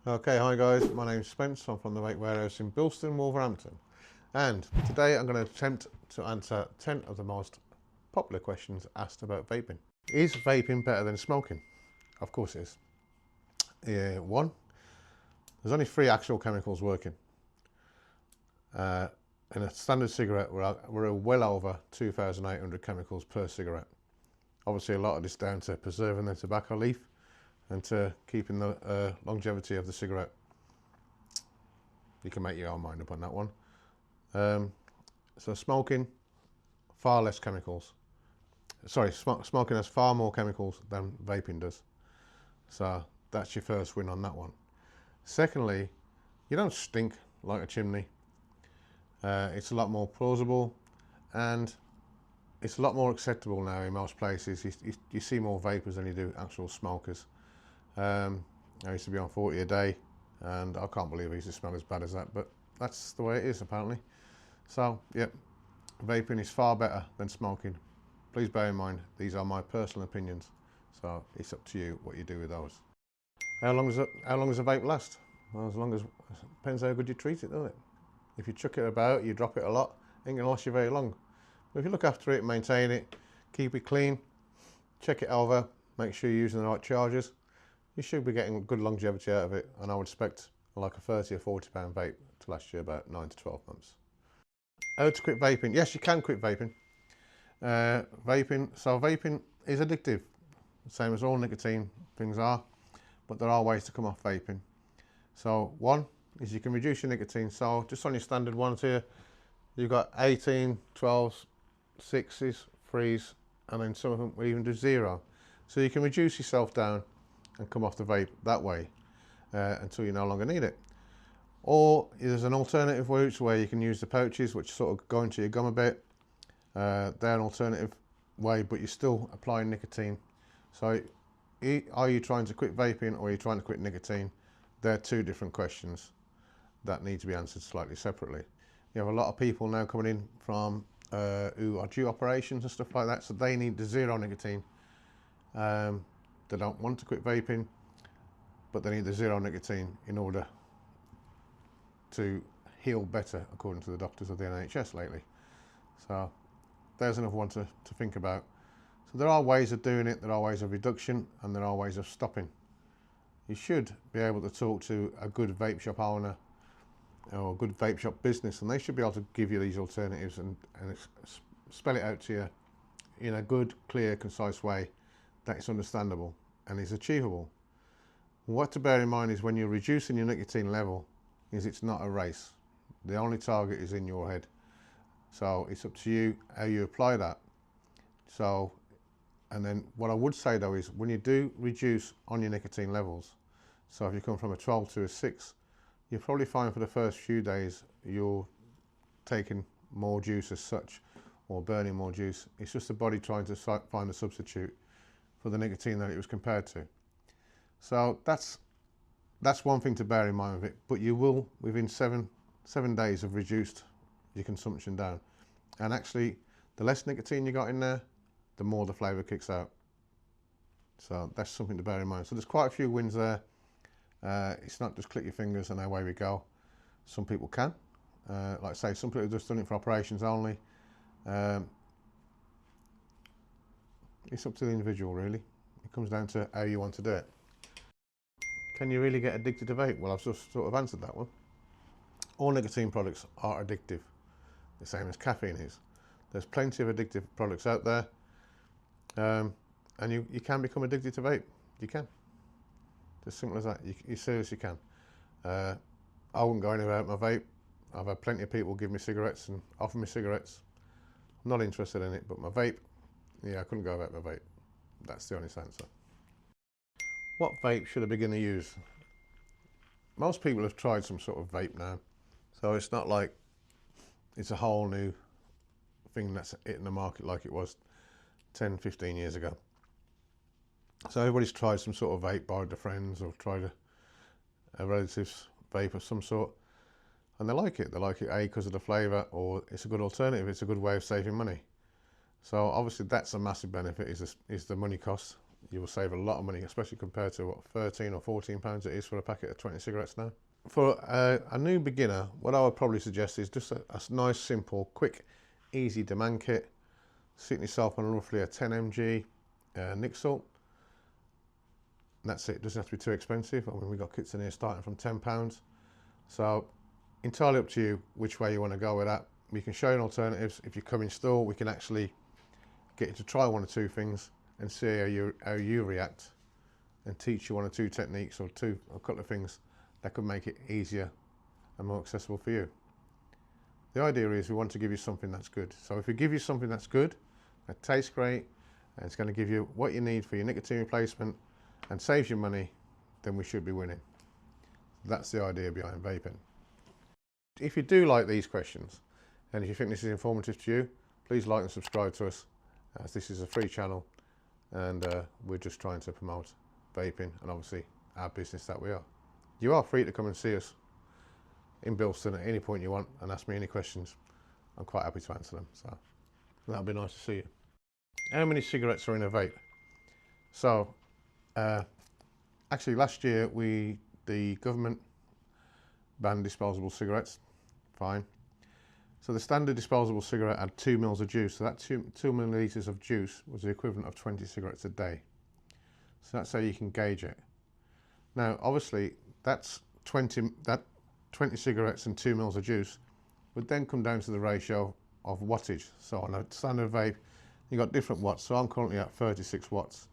Okay, hi guys, my name's Spence. I'm from the Vape Warehouse in Bilston, Wolverhampton. And today I'm going to attempt to answer 10 of the most popular questions asked about vaping. Is vaping better than smoking? Of course it is. One, there's only 3 actual chemicals working. In a standard cigarette, we're well over 2,800 chemicals per cigarette. Obviously a lot of this down to preserving the tobacco leaf and to keeping the longevity of the cigarette. You can make your own mind up on that one. So smoking, far less chemicals. Sorry, smoking has far more chemicals than vaping does. So that's your first win on that one. Secondly, you don't stink like a chimney. It's a lot more plausible and it's a lot more acceptable now in most places. You see more vapors than you do actual smokers. I used to be on 40 a day and I can't believe I used to smell as bad as that, but that's the way it is apparently. So, yep, vaping is far better than smoking. Please bear in mind, these are my personal opinions, so it's up to you what you do with those. How long does a vape last? Well, as long as, depends how good you treat it, doesn't it? If you chuck it about, you drop it a lot, it ain't gonna last you very long. But if you look after it, maintain it, keep it clean, check it over, make sure you're using the right chargers, you should be getting good longevity out of it, and I would expect like a 30 or 40 pound vape to last you about 9 to 12 months. How to quit vaping? Yes, you can quit vaping. Vaping is addictive, same as all nicotine things are, but there are ways to come off vaping. So one is you can reduce your nicotine. So just on your standard ones here, you've got 18, 12s, 6s, 3s, and then some of them will even do 0. So you can reduce yourself down and come off the vape that way until you no longer need it. Or there's an alternative route where you can use the pouches, which sort of go into your gum a bit. They're an alternative way, but you're still applying nicotine. So are you trying to quit vaping or are you trying to quit nicotine? They're 2 different questions that need to be answered slightly separately. You have a lot of people now coming in from who are due operations and stuff like that, so they need the 0 nicotine. They don't want to quit vaping, but they need the 0 nicotine in order to heal better, according to the doctors of the NHS lately. So there's another one to think about. So there are ways of doing it, there are ways of reduction, and there are ways of stopping. You should be able to talk to a good vape shop owner or a good vape shop business, and they should be able to give you these alternatives and spell it out to you in a good, clear, concise way that is understandable and is achievable. What to bear in mind is when you're reducing your nicotine level, is it's not a race. The only target is in your head. So it's up to you how you apply that. So, and then what I would say though is when you do reduce on your nicotine levels, so if you come from a 12 to a 6, you'll probably find for the first few days you're taking more juice as such, or burning more juice. It's just the body trying to find a substitute for the nicotine that it was compared to. So that's one thing to bear in mind with it, but you will within seven days have reduced your consumption down. And actually the less nicotine you got in there, the more the flavour kicks out. So that's something to bear in mind. So there's quite a few wins there. It's not just click your fingers and away we go. Some people can. Like I say, some people have just done it for operations only. It's up to the individual really. It comes down to how you want to do it. Can you really get addicted to vape? Well, I've just sort of answered that one. All nicotine products are addictive, the same as caffeine is. There's plenty of addictive products out there, and you can become addicted to vape. You can. As simple as that. You seriously can. I wouldn't go anywhere without my vape. I've had plenty of people give me cigarettes and offer me cigarettes. I'm not interested in it, but my vape, yeah, I couldn't go without my vape. That's the honest answer. What vape should a beginner use? Most people have tried some sort of vape now, so it's not like it's a whole new thing that's hitting the market like it was 10, 15 years ago. So everybody's tried some sort of vape, borrowed their friends or tried a relative's vape of some sort, and they like it. They like it A, because of the flavour, or it's a good alternative, it's a good way of saving money. So obviously that's a massive benefit, is the money cost. you will save a lot of money, especially compared to what, 13 or 14 pounds it is for a packet of 20 cigarettes now. For a new beginner, what I would probably suggest is just a nice, simple, quick, easy demand kit. Sitting yourself on roughly a 10 mg nic salt. That's it. It doesn't have to be too expensive. I mean, we've got kits in here starting from £10. So entirely up to you which way you want to go with that. We can show you alternatives. If you come in store, we can actually get you to try one or two things and see how you react, and teach you one or two techniques or a couple of things that could make it easier and more accessible for you. The idea is we want to give you something that's good. So if we give you something that's good, that tastes great, and it's going to give you what you need for your nicotine replacement and saves you money, then we should be winning. That's the idea behind vaping. If you do like these questions, and if you think this is informative to you, please like and subscribe to us, as this is a free channel, and we're just trying to promote vaping and obviously our business that we are. You are free to come and see us in Bilston at any point you want and ask me any questions. I'm quite happy to answer them, so that'll be nice to see you. How many cigarettes are in a vape? So actually last year the government banned disposable cigarettes. Fine. So the standard disposable cigarette had 2 mils of juice, so that 2 millilitres of juice was the equivalent of 20 cigarettes a day. So that's how you can gauge it. Now obviously that's 20 cigarettes and 2 mils of juice would then come down to the ratio of wattage. So on a standard vape you've got different watts, so I'm currently at 36 watts.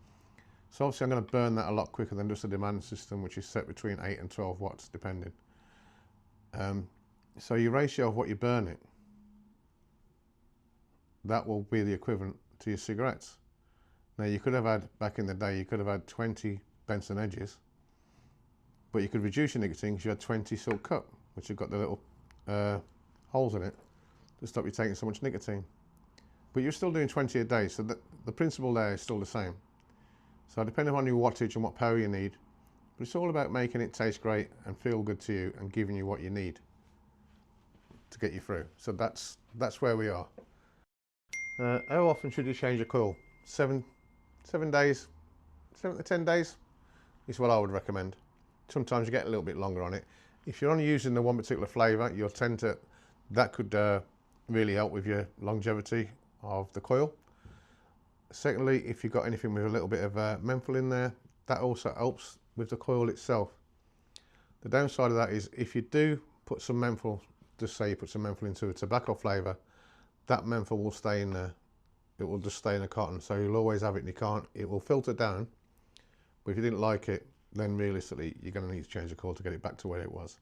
So obviously I'm going to burn that a lot quicker than just a demand system, which is set between 8 and 12 watts depending. So your ratio of what you burn it, that will be the equivalent to your cigarettes. Now you could have had, back in the day, you could have had 20 Benson edges, but you could reduce your nicotine because you had 20 silk cut, which have got the little holes in it to stop you taking so much nicotine. But you're still doing 20 a day, so the principle there is still the same. So depending on your wattage and what power you need, but it's all about making it taste great and feel good to you and giving you what you need to get you through. So that's where we are. How often should you change your coil? 7 days, 7 to 10 days is what I would recommend. Sometimes you get a little bit longer on it. If you're only using the one particular flavour, you'll tend to, that could really help with your longevity of the coil. Secondly, if you've got anything with a little bit of menthol in there, that also helps with the coil itself. The downside of that is if you do put some menthol, just say you put some menthol into a tobacco flavour, that menthol will stay in there. It will just stay in the cotton, so you'll always have it, and you can't, it will filter down, but if you didn't like it, then realistically you're going to need to change the coil to get it back to where it was.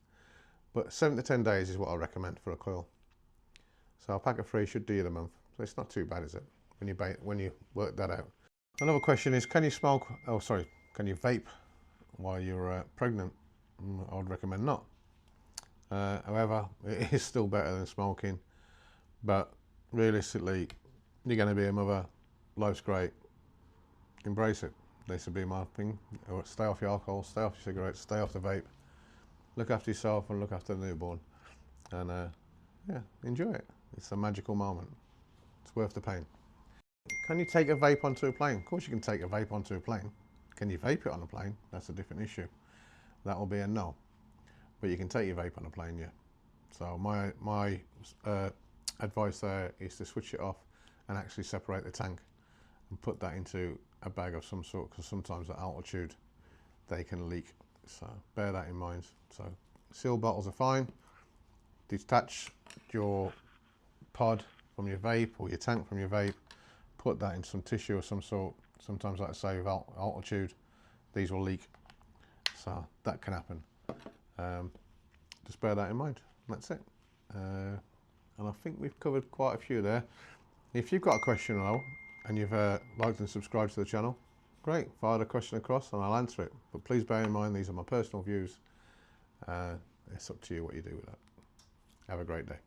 But 7 to 10 days is what I recommend for a coil. So a pack of 3 should do you the month, so it's not too bad, is it, when you work that out. Another question is, can you vape while you're pregnant? I would recommend not. However, it is still better than smoking, but realistically you're going to be a mother, life's great, embrace it. This would be my thing. Stay off your alcohol, stay off your cigarettes, stay off the vape, look after yourself and look after the newborn, and yeah, enjoy it. It's a magical moment. It's worth the pain. Can you take a vape onto a plane? Of course you can take a vape onto a plane. Can you vape it on a plane? That's a different issue. That will be a no. But you can take your vape on a plane, yeah. So my advice there is to switch it off and actually separate the tank and put that into a bag of some sort, because sometimes at altitude they can leak. So bear that in mind. So sealed bottles are fine. Detach your pod from your vape or your tank from your vape. Put that in some tissue of some sort. Sometimes, like I say, with altitude, these will leak. So that can happen. Just bear that in mind. That's it. And I think we've covered quite a few there. If you've got a question though, and you've liked and subscribed to the channel, great, fire the question across and I'll answer it. But please bear in mind, these are my personal views. It's up to you what you do with that. Have a great day.